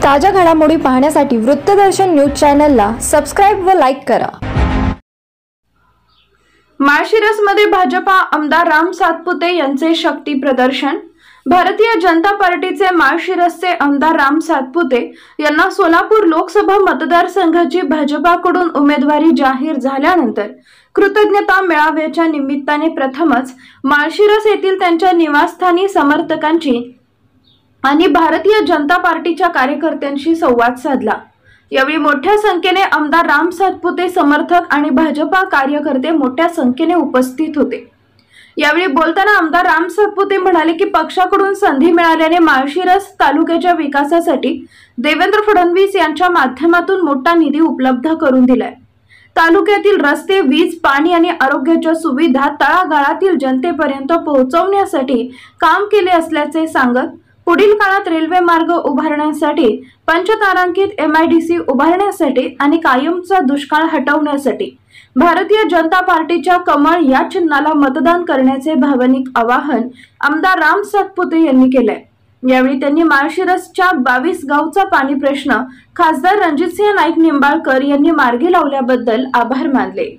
ताज्या घडामोडी पाहण्यासाठी वृत्तदर्शन न्यूज चॅनलला सबस्क्राइब व लाईक करा। माळशिरसमध्ये भाजपा आमदार राम सातपुते यांचे शक्ती प्रदर्शन। भारतीय जनता पार्टीचे माळशिरसचे आमदार राम सातपुते यांना सोलापूर लोकसभा मतदारसंघाची भाजपाकडून उमेदवारी जाहीर झाल्यानंतर कृतज्ञता मेळाव्याच्या निमित्ताने प्रथमच माळशिरस येथील त्यांच्या निवासस्थानी समर्थकांची आणि भारतीय जनता पार्टीच्या कार्यकर्त्यांशी संवाद साधला। यावेळी मोठ्या संख्येने आमदार राम सातपुते समर्थक आणि भाजपा कार्यकर्ते मोठ्या संख्येने उपस्थित होते। यावेळी बोलताना आमदार राम सातपुते म्हणाले की पक्षाकडून संधी मिळाल्याने माळशिरस तालुक्याच्या विकासासाठी देवेंद्र फडणवीस यांच्या माध्यमातून मोठा निधी उपलब्ध करून दिलाय। तालुक्यातील रस्ते, वीज, पाणी आणि आरोग्याच्या सुविधा तळागाळातील जनतेपर्यंत पोहोचवण्यासाठी काम केले असल्याचे सांगत पुढील काळात रेल्वे मार्ग उभारण्यासाठी, पंचतारांकित MIDC उभारण्यासाठी आणि कायमचा दुष्काळ हटवण्यासाठी भारतीय जनता पार्टीच्या कमळ या चिन्हाला मतदान करण्याचे भावनिक आवाहन आमदार राम सातपुते यांनी केले। यावेळी त्यांनी माळशिरसच्या 22 गावचा पाणी प्रश्न खासदार रणजितसिंह नाईक निंबाळकर यांनी मार्गी लावल्याबद्दल आभार मानले।